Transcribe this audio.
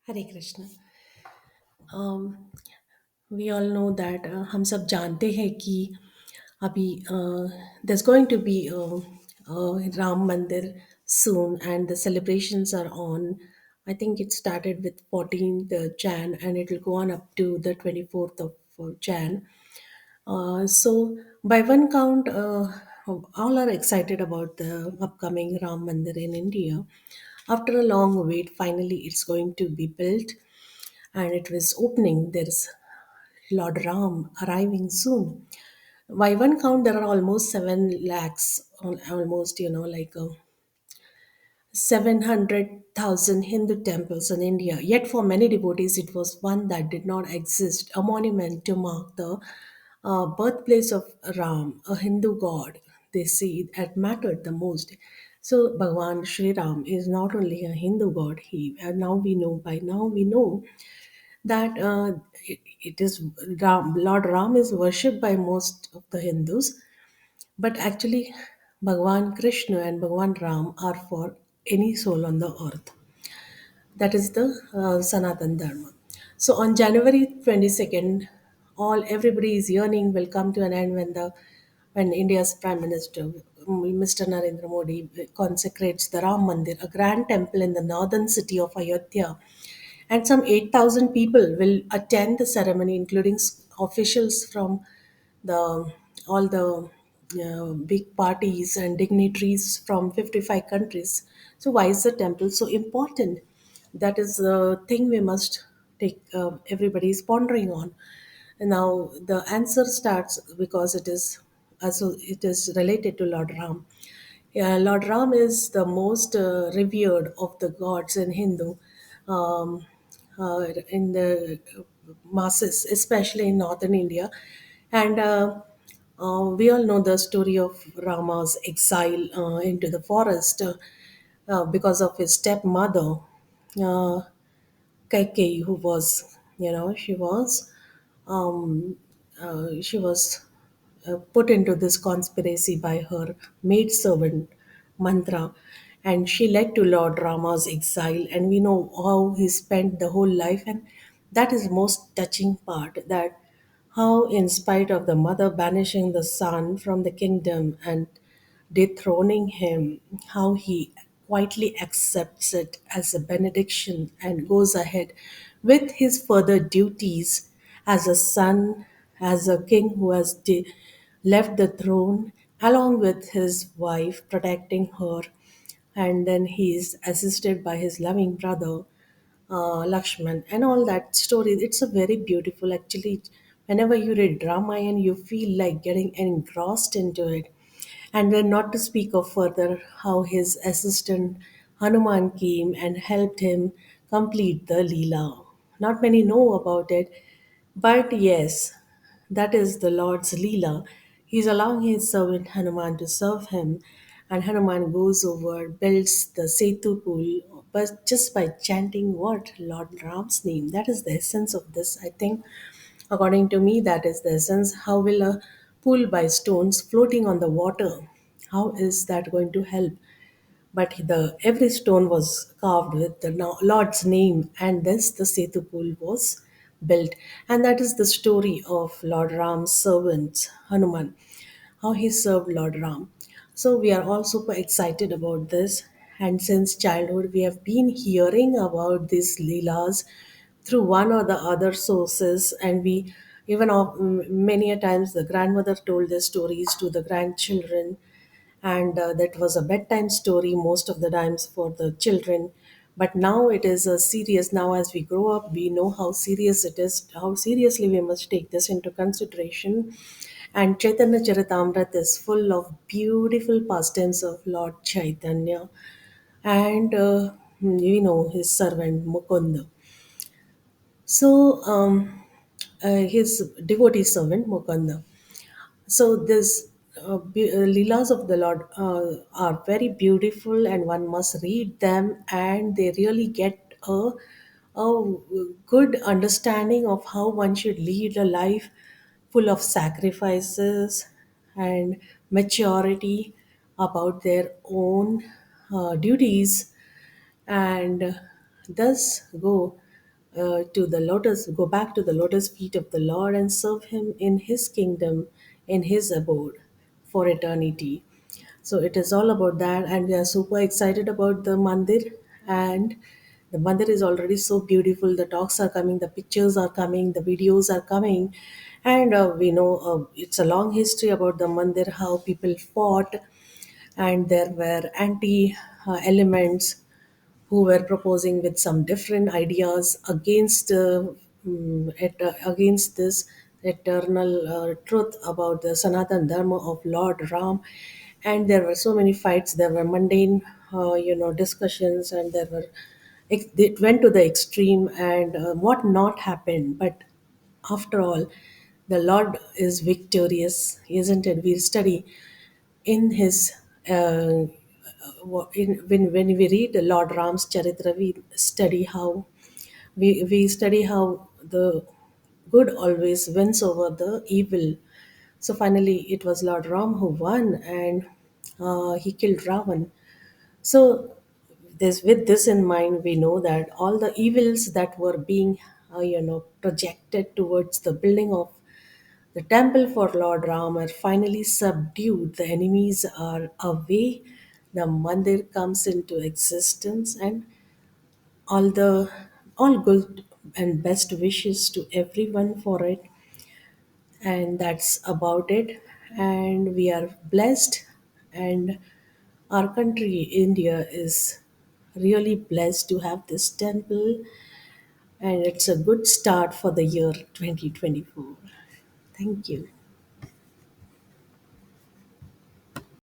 Hare Krishna. We all know that हम सब जानते हैं कि अभी there's going to be Ram Mandir soon and the celebrations are on. I think it started with 14th Jan and it will go on up to the 24th of Jan. So, by one count, all are excited about the upcoming Ram Mandir in India. After a long wait, finally it's going to be built and it was opening. There's Lord Ram arriving soon. By one count, there are almost 7 lakhs, almost, 700,000 Hindu temples in India. Yet, for many devotees, it was one that did not exist, a monument to mark the birthplace of Ram, a Hindu god. They see that mattered the most. So, Bhagwan Sri Ram is not only a Hindu god. Now we know that it is Lord Ram is worshipped by most of the Hindus, but actually, Bhagwan Krishna and Bhagwan Ram are for any soul on the earth. That is the Sanatan Dharma. So on January 22nd, all everybody is yearning will come to an end when India's Prime Minister Mr. Narendra Modi consecrates the Ram Mandir, a grand temple in the northern city of Ayodhya, and some 8,000 people will attend the ceremony, including officials from the all the big parties and dignitaries from 55 countries. So why is the temple so important? That is the thing we must take. Everybody is pondering on. And now the answer starts because it is related to Lord Ram. Yeah, Lord Ram is the most revered of the gods in Hindu, in the masses, especially in northern India. And we all know the story of Rama's exile into the forest because of his stepmother, uh, Kaikeyi, who was, she was put into this conspiracy by her maidservant Mantra, and she led to Lord Rama's exile. And we know how he spent the whole life, and that is most touching part. That how, in spite of the mother banishing the son from the kingdom and dethroning him, how he quietly accepts it as a benediction and goes ahead with his further duties as a son, as a king who has left the throne, along with his wife, protecting her. And then he is assisted by his loving brother, Lakshman, and all that story. It's a very beautiful, actually. Whenever you read Ramayana, you feel like getting engrossed into it. And then, not to speak of further, how his assistant Hanuman came and helped him complete the Leela. Not many know about it, but yes, that is the Lord's Leela. He's allowing his servant Hanuman to serve him, and Hanuman goes over, builds the Setu pool, but just by chanting what? Lord Ram's name. That is the essence of this, I think. According to me, that is the essence. How will a pool by stones floating on the water? How is that going to help? But the every stone was carved with the Lord's name, and thus the Setu pool was built. And that is the story of Lord Ram's servant Hanuman, how he served Lord Ram. So we are all super excited about this. And since childhood, we have been hearing about these Leelas through one or the other sources, and we even many a times the grandmother told the stories to the grandchildren, and that was a bedtime story most of the times for the children. But now it is a serious. Now as we grow up, we know how serious it is, how seriously we must take this into consideration. And Chaitanya Charitamrita is full of beautiful pastimes of Lord Chaitanya and his servant Mukunda. So his devotee servant Mukunda. So this Leelas of the Lord are very beautiful, and one must read them, and they really get a good understanding of how one should lead a life full of sacrifices and maturity about their own duties, and thus go. to the lotus, go back to the lotus feet of the Lord and serve Him in His kingdom, in His abode for eternity. So it is all about that, and we are super excited about the mandir. And the mandir is already so beautiful. The talks are coming, the pictures are coming, the videos are coming, and we know it's a long history about the mandir, how people fought, and there were anti elements who were proposing with some different ideas against against this eternal truth about the Sanatan Dharma of Lord Ram, and there were so many fights. There were mundane, discussions, and there were it went to the extreme, and what not happened, but after all, the Lord is victorious, isn't it? We study in his when we read the Lord Ram's Charitra, we study how the good always wins over the evil. So finally, it was Lord Ram who won, and he killed Ravan. So this, with this in mind, we know that all the evils that were being, projected towards the building of the temple for Lord Ram are finally subdued. The enemies are away. The mandir comes into existence, and all the all good and best wishes to everyone for it. And that's about it. And we are blessed, and our country, India, is really blessed to have this temple, and it's a good start for the year 2024. Thank you.